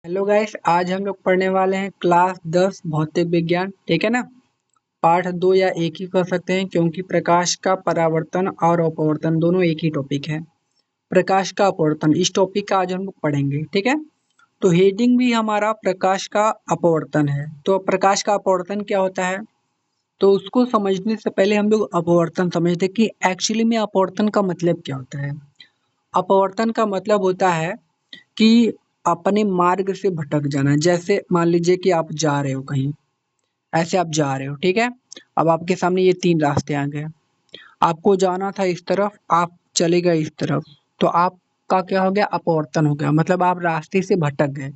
Hello guys, आज हम लोग पढ़ने वाले हैं क्लास 10 भौतिक विज्ञान। ठीक है ना। पाठ 2 या एक ही कर सकते हैं क्योंकि प्रकाश का परावर्तन और अपवर्तन दोनों एक ही टॉपिक है। प्रकाश का अपवर्तन इस टॉपिक का आज हम लोग पढ़ेंगे। ठीक है। तो हेडिंग भी हमारा प्रकाश का अपवर्तन है। तो प्रकाश का अपवर्तन क्या होता है, तो उसको समझने से पहले हम लोग अपवर्तन समझते हैं कि एक्चुअली में अपवर्तन का मतलब क्या होता है। अपवर्तन का मतलब होता है कि अपने मार्ग से भटक जाना। जैसे मान लीजिए कि आप जा रहे हो कहीं, ऐसे आप जा रहे हो, ठीक है। अब आपके सामने ये 3 रास्ते आ गए। आपको जाना था इस तरफ, आप चले गए इस तरफ, तो आपका क्या हो गया, अपवर्तन हो गया। मतलब आप रास्ते से भटक गए।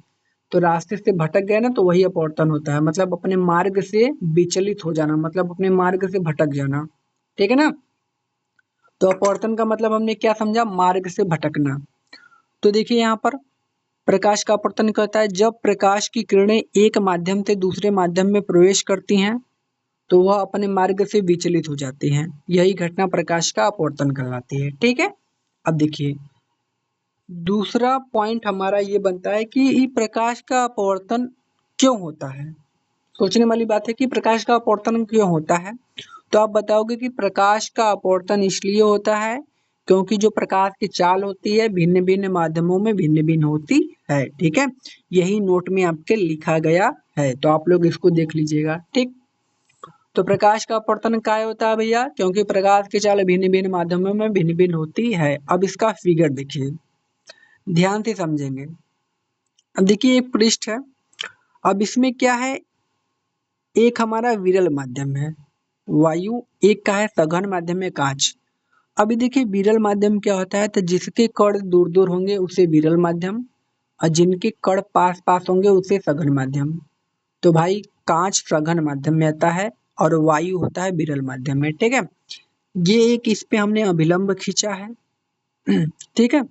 तो रास्ते से भटक गए ना, तो वही अपवर्तन होता है। मतलब अपने मार्ग से विचलित हो जाना, मतलब अपने मार्ग से भटक जाना। ठीक है ना। तो अपवर्तन का मतलब हमने क्या समझा, मार्ग से भटकना। तो देखिए यहाँ पर प्रकाश का अपवर्तन कहता है जब प्रकाश की किरणें एक माध्यम से दूसरे माध्यम में प्रवेश करती हैं तो वह अपने मार्ग से विचलित हो जाती हैं। यही घटना प्रकाश का अपवर्तन कहलाती है। ठीक है। अब देखिए दूसरा पॉइंट हमारा ये बनता है कि ये प्रकाश का अपवर्तन क्यों होता है। सोचने वाली बात है कि प्रकाश का अपवर्तन क्यों होता है। तो आप बताओगे कि प्रकाश का अपवर्तन इसलिए होता है क्योंकि जो प्रकाश की चाल होती है भिन्न भिन्न माध्यमों में भिन्न भिन्न होती है। ठीक है। यही नोट में आपके लिखा गया है, तो आप लोग इसको देख लीजिएगा। ठीक। तो प्रकाश का अपवर्तन काय होता है भैया, क्योंकि प्रकाश की चाल भिन्न भिन्न माध्यमों में भिन्न भिन्न होती है। अब इसका फिगर देखिए, ध्यान से समझेंगे। अब देखिए एक पृष्ठ है। अब इसमें क्या है, एक हमारा विरल माध्यम है वायु, एक का है सघन माध्यम में कांच। अभी देखिए विरल माध्यम क्या होता है, तो जिसके कण दूर दूर होंगे उसे विरल माध्यम, और जिनके कण पास पास होंगे उसे सघन माध्यम। तो भाई कांच सघन माध्यम में आता है और वायु होता है विरल माध्यम में। ठीक है। ये एक इस पे हमने अभिलंब खींचा है। ठीक है।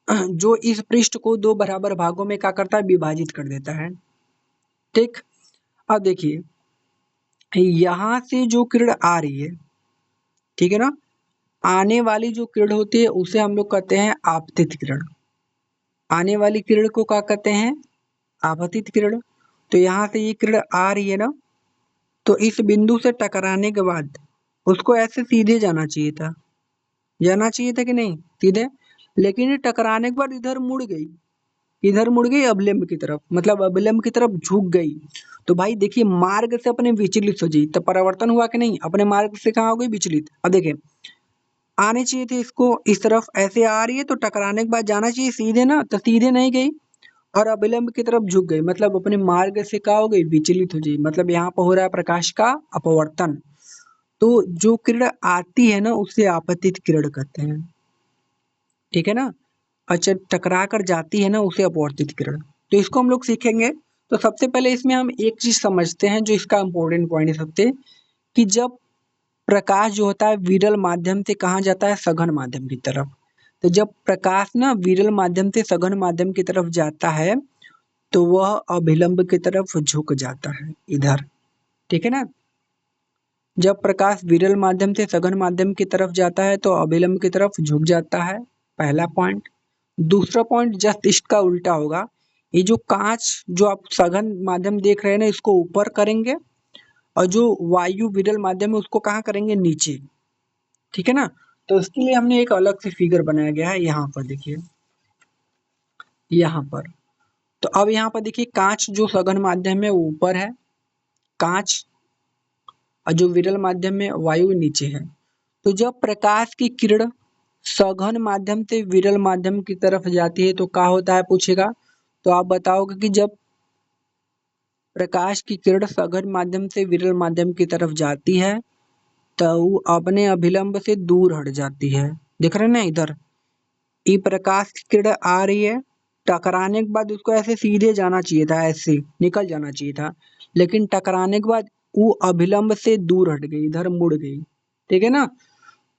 जो इस पृष्ठ को दो बराबर भागों में क्या करता है, विभाजित कर देता है। ठीक। अब देखिए यहां से जो किरण आ रही है, ठीक है ना, आने वाली जो किरण होती है उसे हम लोग कहते हैं आपतित किरण। आने वाली किरण को क्या कहते हैं, आपतित किरण। तो यहाँ से ये किरण आ रही है ना, तो इस बिंदु से टकराने के बाद उसको ऐसे सीधे जाना चाहिए था। जाना चाहिए था कि नहीं, सीधे। लेकिन ये टकराने के बाद इधर मुड़ गई। इधर मुड़ गई अभिलंब की तरफ, मतलब अभिलंब की तरफ झुक गई। तो भाई देखिए मार्ग से अपने विचलित हो गई, तो परिवर्तन हुआ कि नहीं, अपने मार्ग से कहाँ हो गई, विचलित। अब देखिए आने चाहिए थे इसको इस तरफ, ऐसे आ रही है तो टकराने के बाद जाना चाहिए सीधे ना, तो सीधे नहीं गई और अभिलंब की तरफ झुक गई, मतलब अपने मार्ग से क्या हो गई, विचलित हो गई। मतलब यहाँ पर हो रहा है प्रकाश का अपवर्तन। तो जो किरण आती है ना उसे आपतित किरण कहते हैं। ठीक है ना। अच्छा, टकरा कर जाती है ना उसे अपवर्तित किरण। तो इसको हम लोग सीखेंगे। तो सबसे पहले इसमें हम एक चीज समझते हैं जो इसका इम्पोर्टेंट पॉइंट है सबसे, कि जब प्रकाश जो होता है विरल माध्यम से कहाँ जाता है, सघन माध्यम की तरफ। तो जब प्रकाश ना विरल माध्यम से सघन माध्यम की तरफ जाता है तो वह अभिलंब की तरफ झुक जाता है, इधर। ठीक है ना। जब प्रकाश विरल माध्यम से सघन माध्यम की तरफ जाता है तो अभिलंब की तरफ झुक जाता है, पहला पॉइंट। दूसरा पॉइंट जस्ट इसका उल्टा होगा। ये जो कांच जो आप सघन माध्यम देख रहे हैं ना, इसको ऊपर करेंगे, और जो वायु विरल माध्यम है उसको कहाँ करेंगे, नीचे। ठीक है ना। तो इसके लिए हमने एक अलग से फिगर बनाया गया है, यहाँ पर देखिए, यहाँ पर। तो अब यहाँ पर देखिए कांच जो सघन माध्यम में वो ऊपर है, कांच, और जो विरल माध्यम में वायु नीचे है। तो जब प्रकाश की किरण सघन माध्यम से विरल माध्यम की तरफ जाती है तो क्या होता है, पूछेगा। तो आप बताओगे कि जब प्रकाश की किरण सघन माध्यम से विरल माध्यम की तरफ जाती है तो वो अपने अभिलंब से दूर हट जाती है। देख रहे हैं ना इधर, ये प्रकाश की किरण आ रही है, टकराने के बाद उसको ऐसे सीधे जाना चाहिए था, ऐसे निकल जाना चाहिए था। लेकिन टकराने के बाद वो अभिलंब से दूर हट गई, इधर मुड़ गई। ठीक है ना।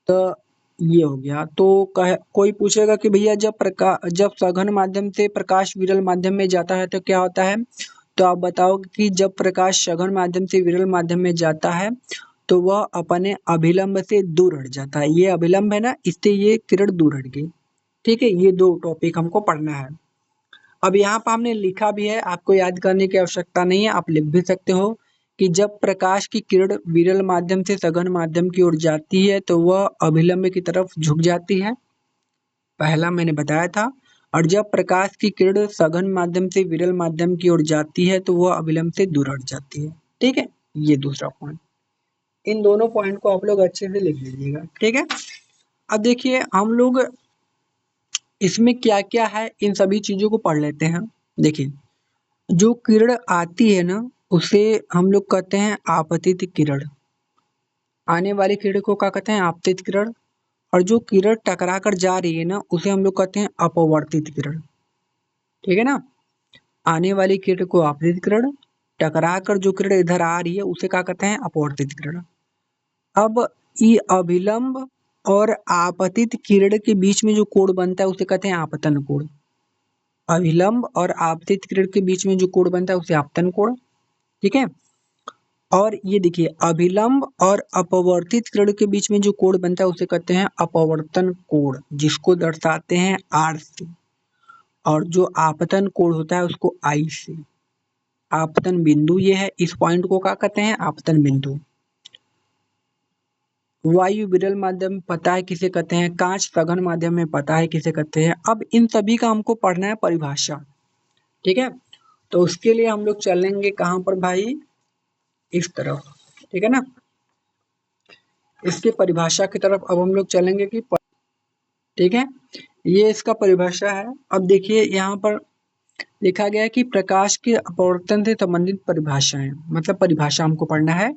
तो ये हो गया। तो कोई पूछेगा कि भैया जब सघन माध्यम से प्रकाश विरल माध्यम में जाता है तो क्या होता है। तो आप बताओगे कि जब प्रकाश सघन माध्यम से विरल माध्यम में जाता है तो वह अपने अभिलंब से दूर हट जाता है। ये अभिलंब है ना, इससे ये किरण दूर हट गई। ठीक है। ये दो टॉपिक हमको पढ़ना है। अब यहाँ पर हमने लिखा भी है, आपको याद करने की आवश्यकता नहीं है, आप लिख भी सकते हो कि जब प्रकाश की किरण विरल माध्यम से सघन माध्यम की ओर जाती है तो वह अभिलंब की तरफ झुक जाती है, पहला मैंने बताया था। और जब प्रकाश की किरण सघन माध्यम से विरल माध्यम की ओर जाती है तो वह अभिलंब से दूर हट जाती है। ठीक है, ये दूसरा पॉइंट। इन दोनों पॉइंट को आप लोग अच्छे से लिख लीजिएगा। ठीक है, अब देखिए हम लोग इसमें क्या क्या है इन सभी चीजों को पढ़ लेते हैं। देखिए, जो किरण आती है ना उसे हम लोग कहते हैं आपतित किरण, आने वाली किरण को क्या कहते हैं, आपतित किरण। और जो किरण टकरा कर जा रही है ना उसे हम लोग कहते हैं अपवर्तित किरण। ठीक है ना, आने वाली किरण को आपतित किरण, टकरा कर जो किरण इधर आ रही है उसे क्या कहते हैं, अपवर्तित किरण। अब ये अभिलंब और आपतित किरण के बीच में जो कोण बनता है उसे कहते हैं आपतन कोण। अभिलंब और आपतित किरण के बीच में जो कोण बनता है उसे आपतन कोण। ठीक है, और ये देखिए अभिलंब और अपवर्तित किरण के बीच में जो कोण बनता है उसे कहते हैं अपवर्तन कोण, जिसको दर्शाते हैं आर से। और जो आपतन कोण होता है उसको आई से। आपतन बिंदु ये है, इस पॉइंट को क्या कहते हैं, आपतन बिंदु। वायु विरल माध्यम पता है किसे कहते हैं, कांच सघन माध्यम में पता है किसे कहते हैं। अब इन सभी का हमको पढ़ना है परिभाषा। ठीक है, तो उसके लिए हम लोग चलेंगे कहाँ पर भाई, इस तरफ। ठीक है ना, इसके परिभाषा की तरफ अब हम लोग चलेंगे कि ठीक है, ये इसका परिभाषा है। अब देखिए यहाँ पर लिखा गया है कि प्रकाश के अपवर्तन से संबंधित परिभाषाएं, मतलब परिभाषा हमको पढ़ना है।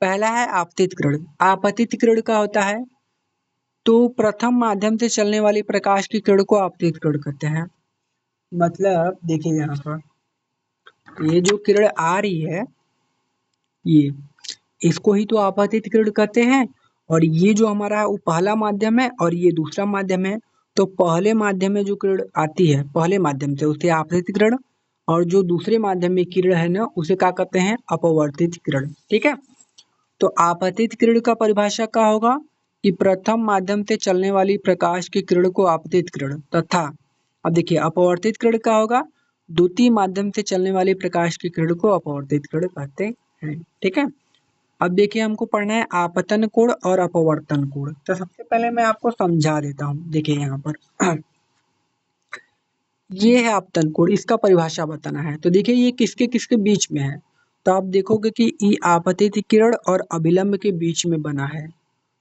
पहला है आपतित किरण। आपतित किरण का होता है तो प्रथम माध्यम से चलने वाली प्रकाश की किरण को आपतित किरण कहते हैं। मतलब देखिए यहाँ पर ये जो किरण आ रही है ये, इसको ही तो आपतित किरण कहते हैं। और ये जो हमारा है वो पहला माध्यम है और ये दूसरा माध्यम है। तो पहले माध्यम में जो किरण आती है पहले माध्यम से उसे आपतित किरण, और जो दूसरे माध्यम में किरण है ना उसे क्या कहते हैं, अपवर्तित किरण। ठीक है, तो आपतित किरण का परिभाषा क्या होगा कि प्रथम माध्यम से चलने वाली प्रकाश की किरण को आपतित किरण, तथा अब देखिए अपवर्तित किरण क्या होगा, द्वितीय माध्यम से चलने वाली प्रकाश की किरण को अपवर्तित किरण कहते हैं। ठीक है, अब देखिए हमको पढ़ना है आपतन कोण और अपवर्तन कोण। तो सबसे पहले मैं आपको समझा देता हूँ। देखिए यहाँ पर ये है आपतन कोण, इसका परिभाषा बताना है। तो देखिए ये किसके किसके बीच में है, तो आप देखोगे कि ये आपतित किरण और अभिलंब के बीच में बना है।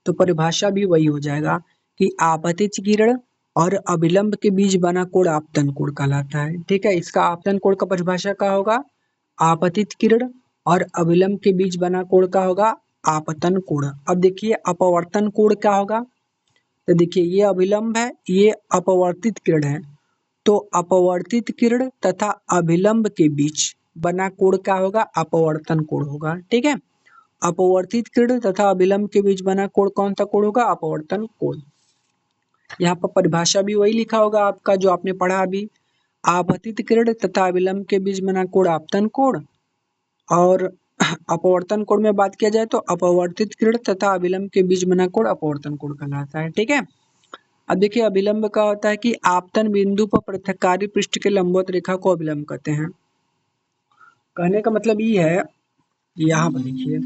तो परिभाषा भी वही हो जाएगा कि आपतित किरण और अभिलंब के बीच बना कोण आपतन कोण कहलाता है। ठीक है, इसका आपतन कोण का परिभाषा क्या होगा, आपतित किरण और अभिलंब के बीच बना कोण का होगा आपतन कोण। अब देखिए अपवर्तन कोण क्या होगा, तो देखिए ये अभिलंब है, ये अपवर्तित किरण है। तो अपवर्तित किरण तथा अभिलंब के बीच बना कोण क्या होगा, अपवर्तन कोण होगा। ठीक है, अपवर्तित किरण तथा अभिलंब के बीच बना कोण कौन सा कोण होगा, अपवर्तन कोण। यहाँ पर परिभाषा भी वही लिखा होगा आपका जो आपने पढ़ा अभी, आपतित किरण तथा अभिलंब के बीच बना कोण आपतन कोण। और अपवर्तन कोण में बात किया जाए तो अपवर्तित किरण तथा अभिलंब के बीच बना कोण अपवर्तन कोण कहलाता है। ठीक है, अब देखिए अभिलंब का होता है कि आपतन बिंदु पर पृथककारी पृष्ठ के लंबवत रेखा को अभिलंब कहते हैं। कहने का मतलब ये है, यहाँ पर देखिए,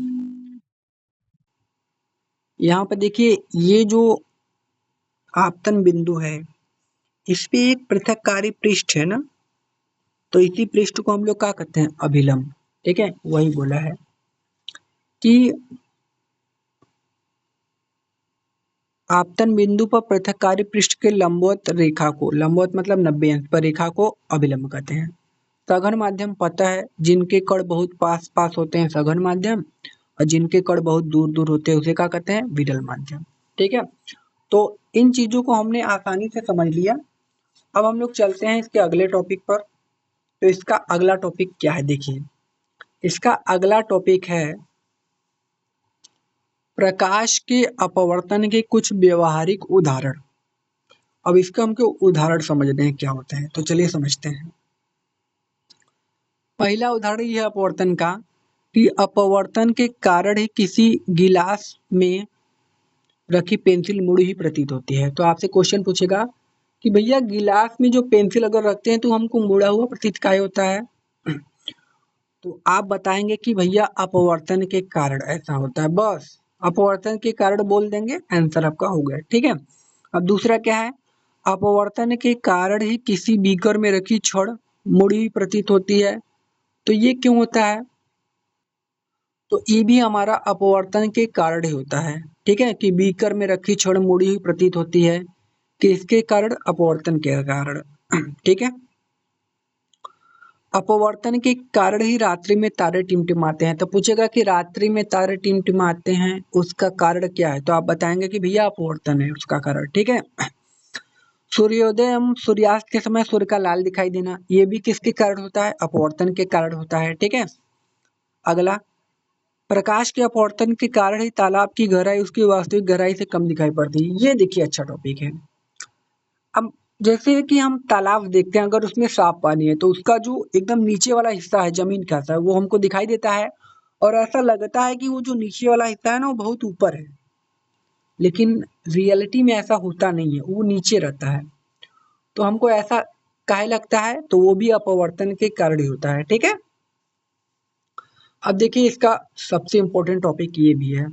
यहाँ पर देखिए ये जो आपतन बिंदु है इस पे एक पृथककारी पृष्ठ है ना, तो इसी पृष्ठ को हम लोग क्या कहते हैं, अभिलंब। ठीक है, वही बोला है कि आपतन बिंदु पर पृथककारी पृष्ठ के लंबवत रेखा को, लंबवत मतलब 90 अंश पर रेखा को अभिलंब कहते हैं। सघन माध्यम पता है, जिनके कण बहुत पास पास होते हैं सघन माध्यम, और जिनके कण बहुत दूर दूर होते हैं उसे क्या कहते हैं, विरल माध्यम। ठीक है, तो इन चीजों को हमने आसानी से समझ लिया। अब हम लोग चलते हैं इसके अगले टॉपिक पर। तो इसका अगला टॉपिक क्या है, देखिए इसका अगला टॉपिक है प्रकाश के अपवर्तन के कुछ व्यवहारिक उदाहरण। अब इसका हमको उदाहरण समझते हैं क्या होता है, तो चलिए समझते हैं। पहला उदाहरण यह अपवर्तन का कि अपवर्तन के कारण ही किसी गिलास में रखी पेंसिल मुड़ी ही प्रतीत होती है। तो आपसे क्वेश्चन पूछेगा कि भैया गिलास में जो पेंसिल अगर रखते हैं तो हमको मुड़ा हुआ प्रतीत काय होता है। तो आप बताएंगे कि भैया अपवर्तन के कारण ऐसा होता है, बस अपवर्तन के कारण बोल देंगे, आंसर आपका हो गया। ठीक है, अब दूसरा क्या है, अपवर्तन के कारण ही किसी बीकर में रखी छड़ मुड़ी हुई प्रतीत होती है। तो ये क्यों होता है, तो ये भी हमारा अपवर्तन के कारण ही होता है। ठीक है, कि बीकर में रखी छड़ मुड़ी हुई प्रतीत होती है, किसके कारण, अपवर्तन के कारण। ठीक है, अपवर्तन के कारण ही रात्रि में तारे टिमटिमाते हैं। तो पूछेगा कि रात्रि में तारे टिमटिमाते हैं उसका कारण क्या है, तो आप बताएंगे कि भैया अपवर्तन है उसका कारण। ठीक है, सूर्योदय एवं सूर्यास्त के समय सूर्य का लाल दिखाई देना, ये भी किसके कारण होता है, अपवर्तन के कारण होता है। ठीक है, अगला, प्रकाश के अपवर्तन के कारण ही तालाब की गहराई उसकी वास्तविक गहराई से कम दिखाई पड़ती है। ये देखिए अच्छा टॉपिक है। अब जैसे कि हम तालाब देखते हैं, अगर उसमें साफ पानी है तो उसका जो एकदम नीचे वाला हिस्सा है, जमीन का हिस्सा है, वो हमको दिखाई देता है और ऐसा लगता है कि वो जो नीचे वाला हिस्सा है ना वो बहुत ऊपर है, लेकिन रियलिटी में ऐसा होता नहीं है, वो नीचे रहता है। तो हमको ऐसा काहे लगता है, तो वो भी अपवर्तन के कारण ही होता है। ठीक है, अब देखिए इसका सबसे इम्पोर्टेंट टॉपिक ये भी है,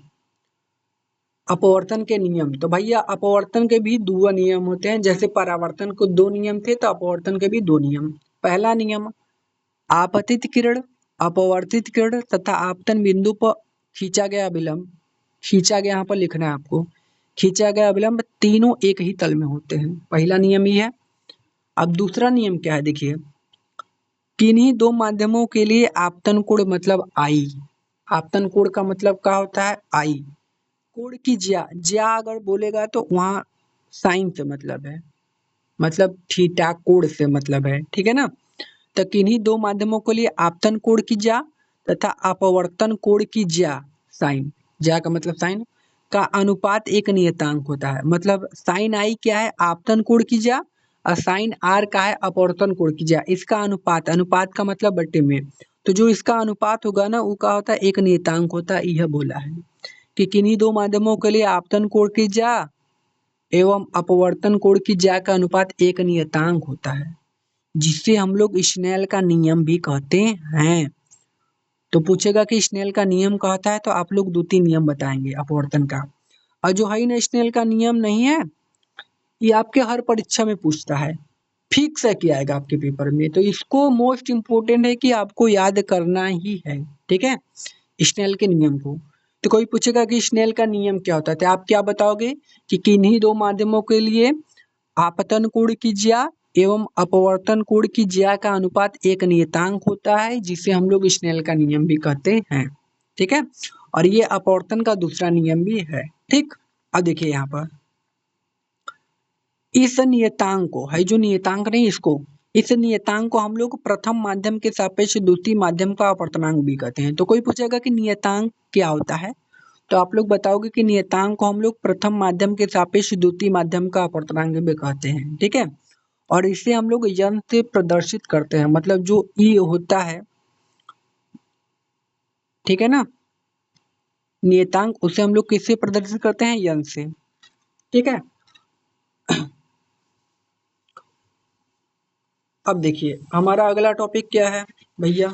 अपवर्तन के नियम। तो भैया अपवर्तन के भी दो नियम होते हैं, जैसे परावर्तन को दो नियम थे तो अपवर्तन के भी दो नियम। पहला नियम, आपतित किरण, अपवर्तित किरण तथा आपतन बिंदु पर खींचा गया अभिलंब, खींचा गया यहाँ पर लिखना है आपको, खींचा गया अभिलंब तीनों एक ही तल में होते हैं। पहला नियम ही है। अब दूसरा नियम क्या है, देखिए, किन्हीं दो माध्यमों के लिए आपतन कोण मतलब आई, आपतन कोण का मतलब क्या होता है, आई, कोण की ज्या, ज्या अगर बोलेगा तो वहाँ साइन से मतलब है, मतलब थीटा कोण से मतलब है। ठीक है ना, तो किन्हीं दो माध्यमों के लिए आपतन कोण की ज्या तथा अपवर्तन कोण की ज्या, साइन, ज्या का मतलब साइन का अनुपात एक नियतांक होता है। मतलब साइन आई क्या है, आपतन कोण की ज्या, और साइन आर का है अपवर्तन कोण की ज्या, इसका अनुपात, अनुपात का मतलब बट्टे में, तो जो इसका अनुपात होगा ना वो क्या होता है, एक नियतांक होता है। यह बोला है कि किन्हीं दो माध्यमों के लिए आपतन कोण की ज्या एवं अपवर्तन कोण की ज्या का अनुपात एक नियतांक होता है, जिसे हम लोग स्नेल का नियम भी कहते हैं। तो पूछेगा कि स्नेल का नियम क्या होता है, तो आप लोग दो तीन नियम बताएंगे अपवर्तन का। और जो है ना स्नेल का नियम नहीं है, ये आपके हर परीक्षा में पूछता है, फिक्स है कि आएगा आपके पेपर में, तो इसको मोस्ट इम्पोर्टेंट है कि आपको याद करना ही है। ठीक है, स्नेल के नियम को। तो कोई पूछेगा कि स्नेल का नियम क्या होता है, तो आप क्या बताओगे कि किन्हीं दो माध्यमों के लिए आपतन कोण की ज्या एवं अपवर्तन कोण की ज्या का अनुपात एक नियतांक होता है, जिसे हम लोग स्नेल का नियम भी कहते हैं। ठीक है, और ये अपवर्तन का दूसरा नियम भी है। ठीक, अब देखिए यहाँ पर इस नियतांक को, है जो नियतांक नहीं, इसको, इस नियतांक को हम लोग प्रथम माध्यम के सापेक्ष द्वितीय माध्यम का अपवर्तनांक भी कहते हैं। तो कोई पूछेगा कि नियतांक क्या होता है, तो आप लोग बताओगे कि नियतांक को हम लोग प्रथम माध्यम के सापेक्ष द्वितीय माध्यम का अपवर्तनांक भी कहते हैं। ठीक है, और इसे हम लोग यन से प्रदर्शित करते हैं, मतलब जो ई होता है, ठीक है ना, नियतांक, उसे हम लोग किससे प्रदर्शित करते हैं, यन से। ठीक है, अब देखिए हमारा अगला टॉपिक क्या है भैया,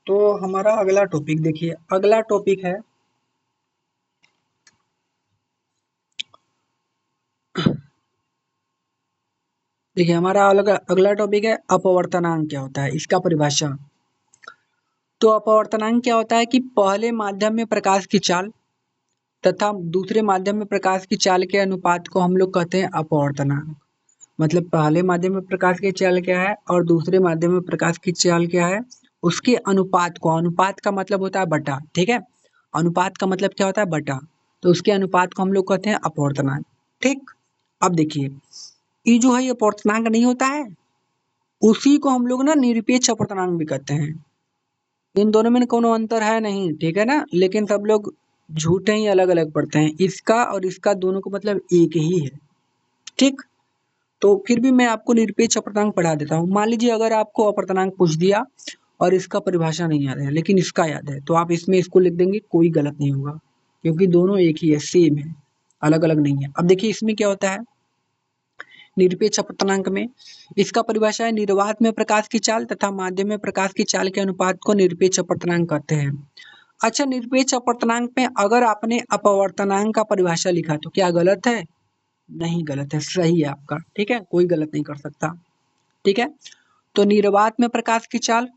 तो हमारा अगला टॉपिक देखिए, अगला टॉपिक है देखिए हमारा अगला टॉपिक है अपवर्तनांक क्या होता है, इसका परिभाषा। तो अपवर्तनांक क्या होता है कि पहले माध्यम में प्रकाश की चाल तथा दूसरे माध्यम में प्रकाश की चाल के अनुपात को हम लोग कहते हैं अपवर्तनांक। मतलब पहले माध्यम में प्रकाश की चाल क्या है और दूसरे माध्यम में प्रकाश की चाल क्या है, उसके अनुपात को, अनुपात का मतलब होता है बटा। ठीक है, अनुपात का मतलब क्या होता है, बटा, तो उसके अनुपात को हम लोग कहते हैं अपवर्तनांक। ठीक, अब देखिए ये जो है ये अपवर्तनांक नहीं होता है, उसी को हम लोग ना निरपेक्ष अपवर्तनांक भी कहते हैं। इन दोनों में कोनो अंतर है नहीं, ठीक है ना, लेकिन सब लोग झूठे ही अलग अलग पढ़ते हैं, इसका और इसका दोनों को मतलब एक ही है। ठीक, तो फिर भी मैं आपको निरपेक्ष अपवर्तनांक पढ़ा देता हूँ। मान लीजिए अगर आपको अपवर्तनांक पूछ दिया और इसका परिभाषा नहीं याद है लेकिन इसका याद है, तो आप इसमें इसको लिख देंगे, कोई गलत नहीं होगा, क्योंकि दोनों एक ही है, सेम है, अलग अलग नहीं है। अब देखिए इसमें क्या होता है निरपेक्ष अपवर्तनांक में। इसका परिभाषा है निर्वात में प्रकाश की चाल तथा माध्यम में प्रकाश की चाल के अनुपात को निरपेक्ष अपवर्तनांक कहते हैं। अच्छा, निरपेक्ष अपवर्तनांक में अगर आपने अपवर्तनांक का परिभाषा लिखा तो क्या गलत है? नहीं गलत है, सही है आपका। ठीक है, कोई गलत नहीं कर सकता। ठीक है, तो निर्वात में प्रकाश की चाल,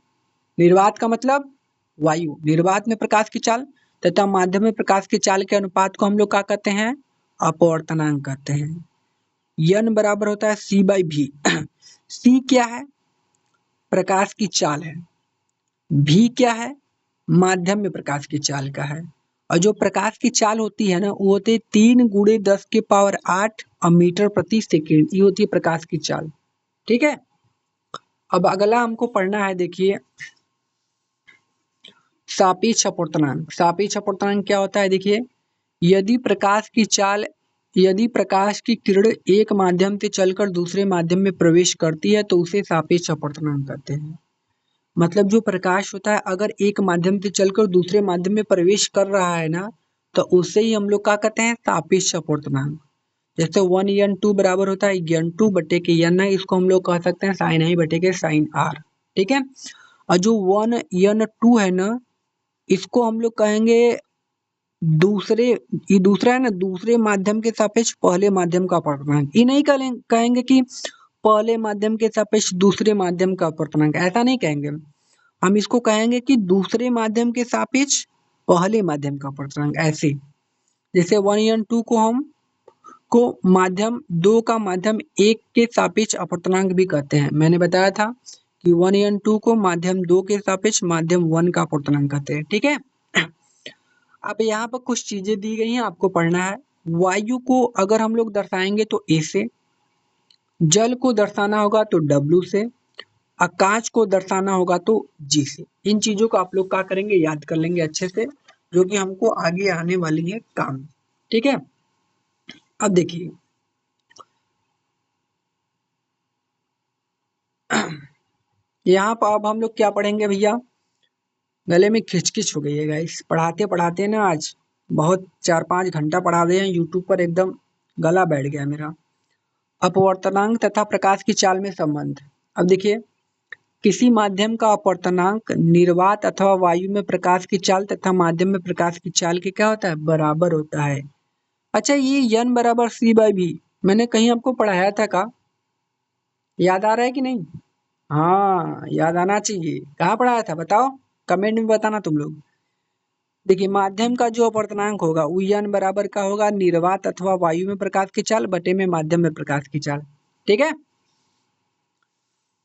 निर्वात का मतलब वायु, निर्वात में प्रकाश की चाल तथा माध्यम में प्रकाश की चाल के अनुपात को हम लोग क्या कहते हैं? अपवर्तनांक कहते हैं। n बराबर होता है c/v। c क्या है? प्रकाश की चाल है। v क्या है? माध्यम में प्रकाश की चाल का है। और जो प्रकाश की चाल होती है ना, वो होती है 3 × 10⁸ मीटर प्रति सेकेंड। ये होती है प्रकाश की चाल। ठीक है, अब अगला हमको पढ़ना है, देखिए सापेक्ष अपवर्तनांक। सापेक्ष अपवर्तनांक क्या होता है? देखिए, यदि प्रकाश की किरण एक माध्यम से चलकर दूसरे माध्यम में प्रवेश करती है तो उसे सापेक्ष अपवर्तनांक कहते हैं। मतलब जो प्रकाश होता है अगर एक माध्यम से चलकर दूसरे माध्यम में प्रवेश कर रहा है ना, तो उसे ही हम लोग क्या कहते हैं? सापेक्ष अपवर्तनांक। जैसे 1n2 बराबर होता है n2 बटे के n है, इसको हम लोग कह सकते हैं sin i बटे के sin r। ठीक है, और जो 1n2 है ना, इसको हम लोग कहेंगे ये दूसरा है ना, दूसरे माध्यम के सापेक्ष पहले माध्यम का अपवर्तनांक। ये नहीं कहेंगे कि पहले माध्यम के सापेक्ष दूसरे माध्यम का अपवर्तनांक, ऐसा नहीं कहेंगे। हम इसको कहेंगे कि दूसरे माध्यम के सापेक्ष पहले माध्यम का अपवर्तनांक। ऐसे जैसे 1n2 को माध्यम 2 का माध्यम 1 के सापेक्ष अपवर्तनांक भी कहते हैं। मैंने बताया था कि 1n2 को माध्यम 2 के सापेक्ष माध्यम 1 का अपवर्तनांक कहते हैं। ठीक है, अब यहाँ पर कुछ चीजें दी गई हैं, आपको पढ़ना है। वायु को अगर हम लोग दर्शाएंगे तो ए से, जल को दर्शाना होगा तो W से, आकाश को दर्शाना होगा तो G से। इन चीजों को आप लोग क्या करेंगे? याद कर लेंगे अच्छे से, जो कि हमको आगे आने वाली है काम। ठीक है, अब देखिए यहाँ पर अब हम लोग क्या पढ़ेंगे भैया? गले में खिचखिच हो गई है गाइस, पढ़ाते पढ़ाते ना आज बहुत 4-5 घंटा पढ़ा दिए हैं यूट्यूब पर, एकदम गला बैठ गया मेरा। अपवर्तनांक तथा प्रकाश की चाल में संबंध। अब देखिए, किसी माध्यम का अपवर्तनांक निर्वात अथवा वायु में प्रकाश की चाल तथा माध्यम में प्रकाश की चाल के क्या होता है? बराबर होता है। अच्छा, ये n बराबर c/v मैंने कहीं आपको पढ़ाया था का? याद आ रहा है कि नहीं? हाँ, याद आना चाहिए। कहाँ पढ़ाया था बताओ, कमेंट में बताना तुम लोग। देखिए, माध्यम का जो अपवर्तनांक होगा वो n बराबर का होगा निर्वात अथवा वायु में प्रकाश की चाल बटे में माध्यम में प्रकाश की चाल। ठीक है,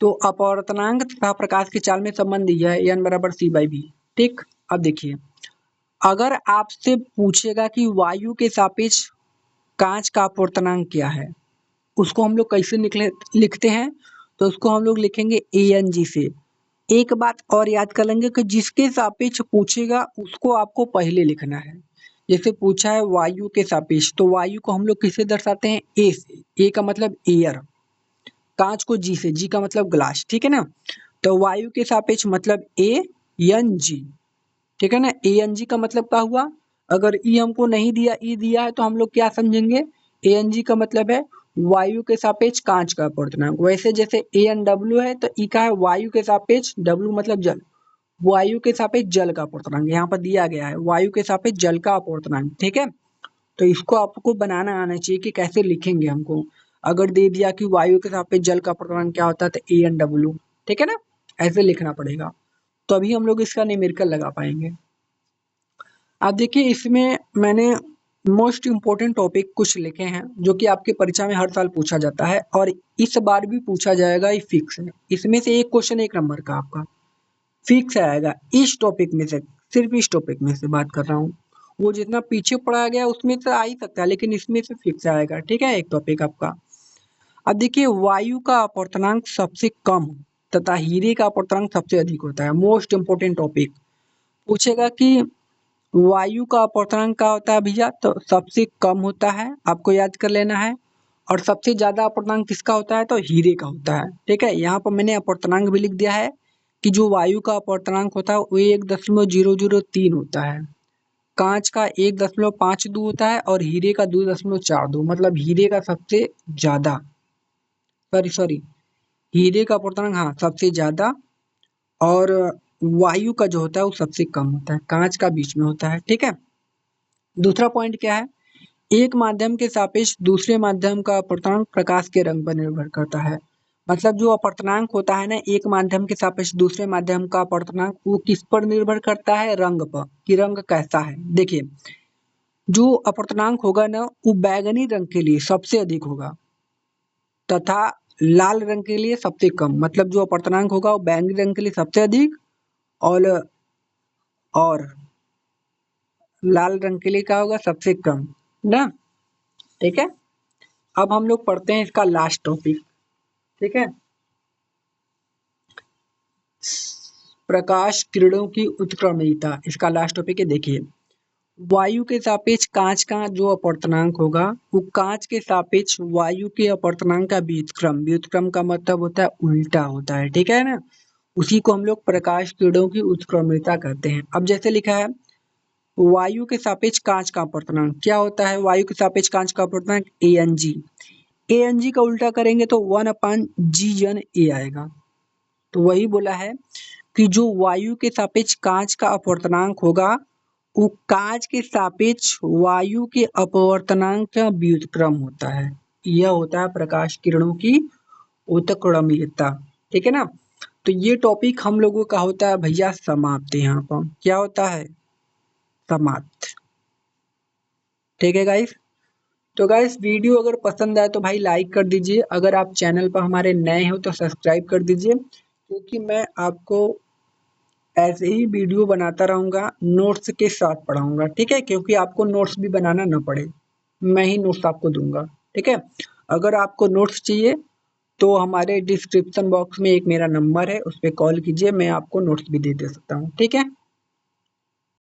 तो अपवर्तनांक तथा प्रकाश की चाल में संबंध दिया है n बराबर c/v। ठीक, अब देखिए, अगर आपसे पूछेगा कि वायु के सापेक्ष कांच का अपवर्तनांक क्या है, उसको हम लोग कैसे लिखते हैं? तो उसको हम लोग लिखेंगे Ang से। एक बात और याद कर लेंगे कि जिसके सापेक्ष पूछेगा उसको आपको पहले लिखना है। जैसे पूछा है वायु के सापेक्ष, तो वायु को हम लोग किससे दर्शाते हैं? ए से। ए का मतलब एयर, कांच को जी से, जी का मतलब ग्लास। ठीक है ना, तो वायु के सापेक्ष मतलब Ang। ठीक है ना, Ang का मतलब क्या हुआ? अगर ई हमको नहीं दिया, ई दिया है तो हम लोग क्या समझेंगे? Ang का मतलब है वायु के सापेक्ष कांच का अपवर्तनांक। वैसे जैसे AnW है तो ई का है वायु के सापेक्ष, W मतलब जल, वायु के सापेक्ष जल का अपवर्तनांक। यहाँ पर दिया गया है वायु के सापेक्ष जल का अपवर्तनांक। ठीक है, तो इसको आपको बनाना आना चाहिए कि कैसे लिखेंगे हमको। अगर दे दिया कि वायु के सापेक्ष जल का अपवर्तनांक क्या होता है तो AnW। ठीक है ना, ऐसे लिखना पड़ेगा, तो अभी हम लोग इसका न्यूमेरिकल लगा पाएंगे। अब देखिए, इसमें मैंने मोस्ट इम्पोर्टेंट टॉपिक कुछ लिखे हैं जो कि आपके परीक्षा में हर साल पूछा जाता है और इस बार भी पूछा जाएगा। ये फिक्स है, इसमें से एक क्वेश्चन 1 नंबर का आपका फिक्स आएगा इस टॉपिक में से। सिर्फ इस टॉपिक में से बात कर रहा हूँ, वो जितना पीछे पढ़ाया गया उसमें से आ ही सकता है, लेकिन इसमें से फिक्स आएगा। ठीक है, एक टॉपिक आपका। अब देखिए, वायु का अपवर्तनांक सबसे कम तथा हीरे का अपवर्तनांक सबसे अधिक होता है। मोस्ट इम्पोर्टेंट टॉपिक पूछेगा कि वायु का अपवर्तनांक क्या होता है भैया, तो सबसे कम होता है, आपको याद कर लेना है। और सबसे ज्यादा अपवर्तनांक किसका होता है? तो हीरे का होता है। ठीक है, यहाँ पर मैंने अपवर्तनांक भी लिख दिया है कि जो वायु का अपवर्तनांक होता है वो 1.003 होता है, कांच का 1.52 होता है और हीरे का 2.42, मतलब हीरे का सबसे ज्यादा। सॉरी, हीरे का अपवर्तनांक हाँ सबसे ज्यादा, और वायु का जो होता है वो सबसे कम होता है, कांच का बीच में होता है। ठीक है। दूसरा पॉइंट क्या है, एक माध्यम के सापेक्ष दूसरे माध्यम का अपवर्तनांक प्रकाश के रंग पर निर्भर करता है। मतलब जो अपवर्तनांक होता है ना, एक माध्यम के सापेक्ष दूसरे माध्यम का अपवर्तनांक, वो किस पर निर्भर करता है, रंग पर, कि रंग कैसा है। देखिए, जो अपवर्तनांक होगा ना, वो बैगनी रंग के लिए सबसे अधिक होगा तथा लाल रंग के लिए सबसे कम। मतलब जो अपवर्तनांक होगा वो बैंगनी रंग के लिए सबसे अधिक, और और लाल रंग के लिए क्या होगा, सबसे कम ना। ठीक है। अब हम लोग पढ़ते हैं इसका लास्ट टॉपिक। ठीक है, प्रकाश किरणों की उत्क्रमणिका, इसका लास्ट टॉपिक है। देखिए, वायु के सापेक्ष कांच का जो अपवर्तनांक होगा, वो कांच के सापेक्ष वायु के अपवर्तनांक का व्युत्क्रम, व्युत्क्रम का मतलब होता है उल्टा होता है। ठीक है ना, उसी को हम लोग प्रकाश किरणों की उत्क्रमणिका कहते हैं। अब जैसे लिखा है, वायु के सापेक्ष कांच का अपवर्तनांक क्या होता है, वायु के सापेक्ष कांच का अपवर्तनांक ANG। ANG का उल्टा करेंगे तो 1/GnA आएगा। तो वही बोला है कि जो वायु के सापेक्ष कांच का अपवर्तनांक होगा, वो कांच के सापेक्ष वायु के अपवर्तनांक का व्युत्क्रम होता है। यह होता है प्रकाश किरणों की उत्क्रमणिका। ठीक है ना। तो ये टॉपिक हम लोगों का होता है भैया समाप्त। यहाँ पर क्या होता है, समाप्त। ठीक है गाइस। तो गाइस, वीडियो अगर पसंद आए तो भाई लाइक कर दीजिए, अगर आप चैनल पर हमारे नए हो तो सब्सक्राइब कर दीजिए, क्योंकि मैं आपको ऐसे ही वीडियो बनाता रहूंगा, नोट्स के साथ पढ़ाऊंगा। ठीक है, क्योंकि आपको नोट्स भी बनाना ना पड़े, मैं ही नोट्स आपको दूंगा। ठीक है। अगर आपको नोट्स चाहिए तो हमारे डिस्क्रिप्शन बॉक्स में एक मेरा नंबर है, उस पर कॉल कीजिए, मैं आपको नोट्स भी दे सकता हूँ। ठीक है।